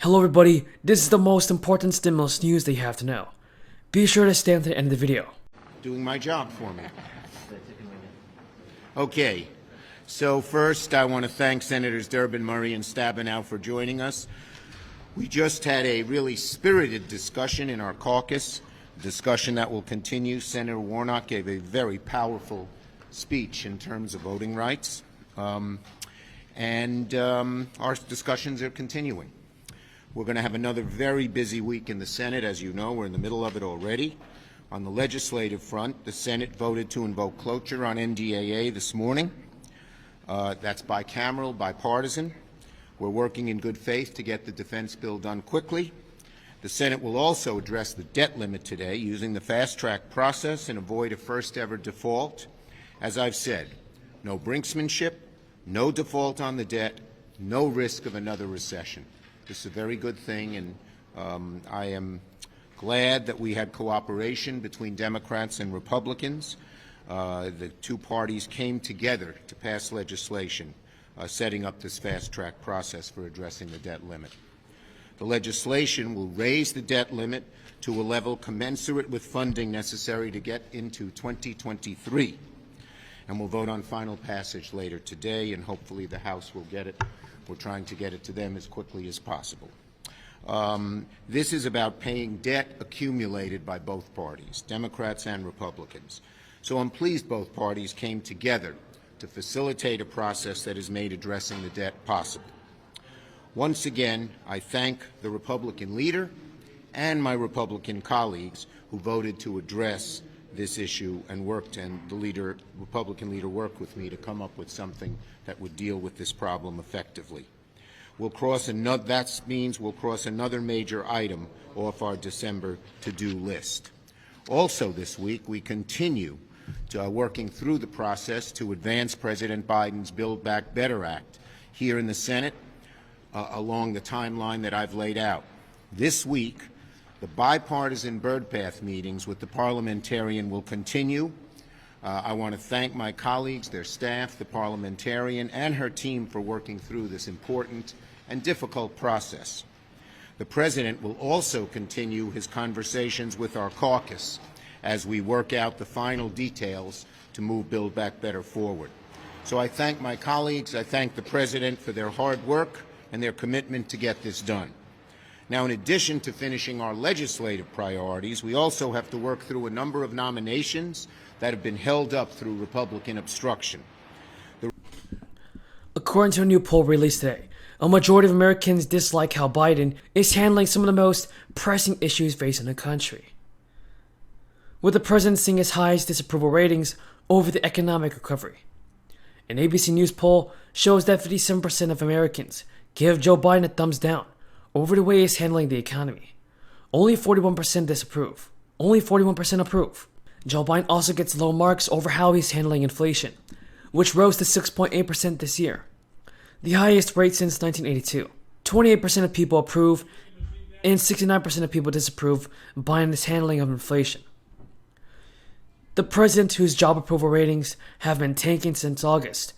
Hello everybody, this is the most important stimulus news that you have to know. Be sure to stay until the end of the video. Doing my job for me. Okay, so first I want to thank Senators Durbin, Murray, and Stabenow for joining us. We just had a really spirited discussion in our caucus, a discussion that will continue. Senator Warnock gave a very powerful speech in terms of voting rights, and our discussions are continuing. We're going to have another very busy week in the Senate. As you know, we're in the middle of it already. On the legislative front, the Senate voted to invoke cloture on NDAA this morning. That's bicameral, bipartisan. We're working in good faith to get the defense bill done quickly. The Senate will also address the debt limit today using the fast-track process and avoid a first-ever default. As I've said, no brinksmanship, no default on the debt, no risk of another recession. This is a very good thing, and I am glad that we had cooperation between Democrats and Republicans. The two parties came together to pass legislation setting up this fast-track process for addressing the debt limit. The legislation will raise the debt limit to a level commensurate with funding necessary to get into 2023. And we'll vote on final passage later today, and hopefully the House will get it. We're trying to get it to them as quickly as possible. This is about paying debt accumulated by both parties, Democrats and Republicans. So I'm pleased both parties came together to facilitate a process that has made addressing the debt possible. Once again, I thank the Republican leader and my Republican colleagues who voted to address this issue and worked, and the Republican leader worked with me to come up with something that would deal with this problem effectively. That means we'll cross another major item off our December to-do list. Also this week, we continue working through the process to advance President Biden's Build Back Better Act here in the Senate along the timeline that I've laid out. This week, the bipartisan bird path meetings with the parliamentarian will continue. I want to thank my colleagues, their staff, the parliamentarian, and her team for working through this important and difficult process. The President will also continue his conversations with our caucus as we work out the final details to move Build Back Better forward. So I thank my colleagues, I thank the President for their hard work and their commitment to get this done. Now, in addition to finishing our legislative priorities, we also have to work through a number of nominations that have been held up through Republican obstruction. According to a new poll released today, a majority of Americans dislike how Biden is handling some of the most pressing issues facing the country, with the president seeing his highest disapproval ratings over the economic recovery. An ABC News poll shows that 57% of Americans give Joe Biden a thumbs down over the way he's handling the economy. Only 41% disapprove. Only 41% approve. Joe Biden also gets low marks over how he's handling inflation, which rose to 6.8% this year, the highest rate since 1982. 28% of people approve, and 69% of people disapprove Biden's handling of inflation. The president, whose job approval ratings have been tanking since August,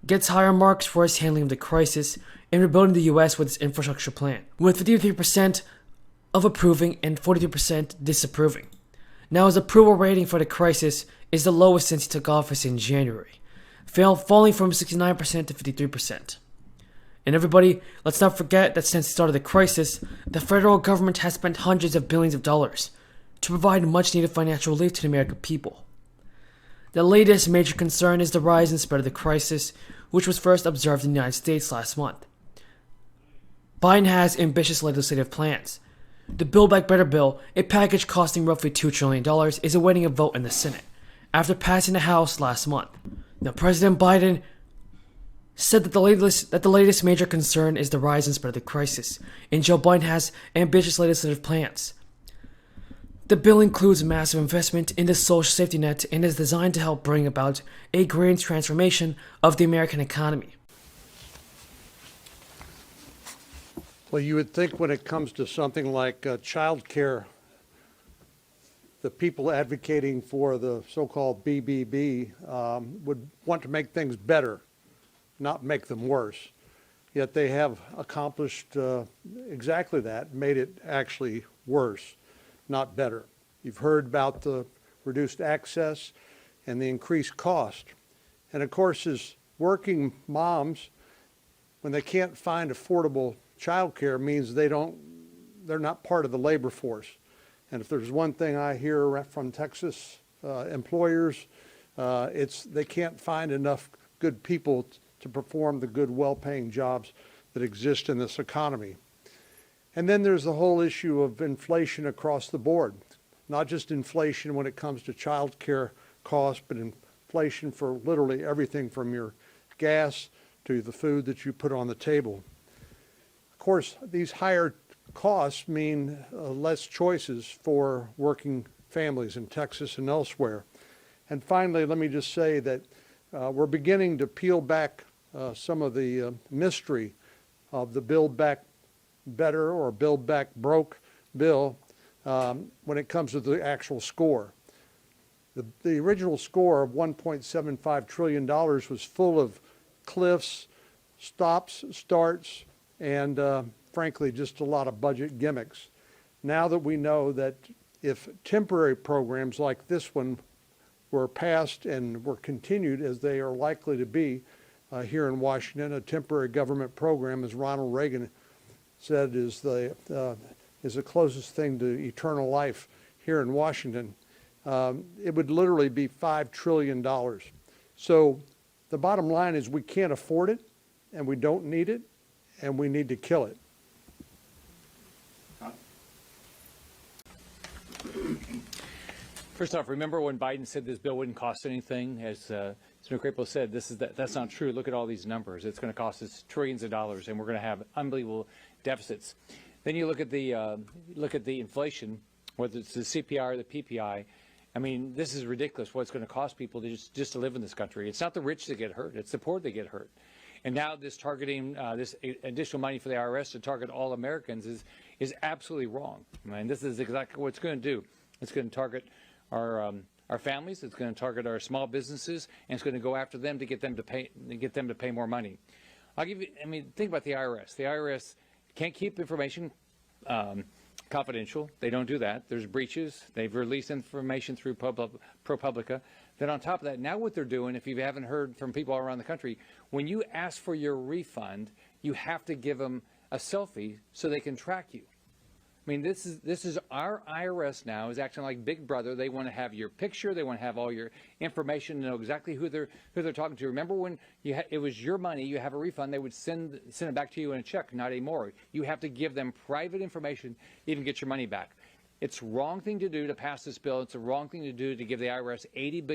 gets higher marks for his handling of the crisis and rebuilding the U.S. with its infrastructure plan, with 53% of approving and 42% disapproving. Now, his approval rating for the crisis is the lowest since he took office in January, falling from 69% to 53%. And everybody, let's not forget that since the start of the crisis, the federal government has spent hundreds of billions of dollars to provide much-needed financial relief to the American people. The latest major concern is the rise and spread of the crisis, which was first observed in the United States last month. Biden has ambitious legislative plans. The Build Back Better bill, a package costing roughly $2 trillion, is awaiting a vote in the Senate after passing the House last month. Now, President Biden said that the latest major concern is the rise and spread of the crisis, and Joe Biden has ambitious legislative plans. The bill includes massive investment in the social safety net and is designed to help bring about a grand transformation of the American economy. Well, you would think when it comes to something like child care, the people advocating for the so-called BBB would want to make things better, not make them worse. yet they have accomplished exactly that, made it actually worse, not better. You've heard about the reduced access and the increased cost. And of course, as working moms, when they can't find affordable child care, means they're not part of the labor force. And if there's one thing I hear from Texas employers, it's they can't find enough good people to perform the good, well-paying jobs that exist in this economy. And then there's the whole issue of inflation across the board, not just inflation when it comes to child care costs, but inflation for literally everything from your gas to the food that you put on the table. Of course, these higher costs mean less choices for working families in Texas and elsewhere. And finally, let me just say that we're beginning to peel back some of the mystery of the Build Back Better or Build Back Broke bill when it comes to the actual score. The original score of $1.75 trillion was full of cliffs, stops, starts, and frankly, just a lot of budget gimmicks. Now that we know that if temporary programs like this one were passed and were continued as they are likely to be here in Washington, a temporary government program, as Ronald Reagan said, is the closest thing to eternal life here in Washington, it would literally be $5 trillion. So the bottom line is we can't afford it, and we don't need it, and we need to kill it. First off, remember when Biden said this bill wouldn't cost anything? As Senator Crapo said, that's not true. Look at all these numbers. It's going to cost us trillions of dollars, and we're going to have unbelievable deficits. Then you look at the inflation, whether it's the CPI or the PPI. I mean, this is ridiculous what it's going to cost people to just to live in this country. It's not the rich that get hurt. It's the poor that get hurt. And now this targeting this additional money for the IRS to target all Americans is absolutely wrong. I mean, this is exactly what it's going to do. It's going to target our families. It's going to target our small businesses, and it's going to go after them to get them to pay more money. I'll give you. I mean, think about the IRS. The IRS can't keep information confidential. They don't do that. There's breaches. They've released information through ProPublica. Then on top of that, now what they're doing, if you haven't heard from people all around the country, when you ask for your refund, you have to give them a selfie so they can track you. I mean, this is our IRS now is acting like Big Brother. They want to have your picture. They want to have all your information, know exactly who they're talking to. Remember when it was your money, you have a refund, they would send it back to you in a check, not anymore. You have to give them private information to even get your money back. It's the wrong thing to do to pass this bill. It's the wrong thing to do to give the IRS $80 billion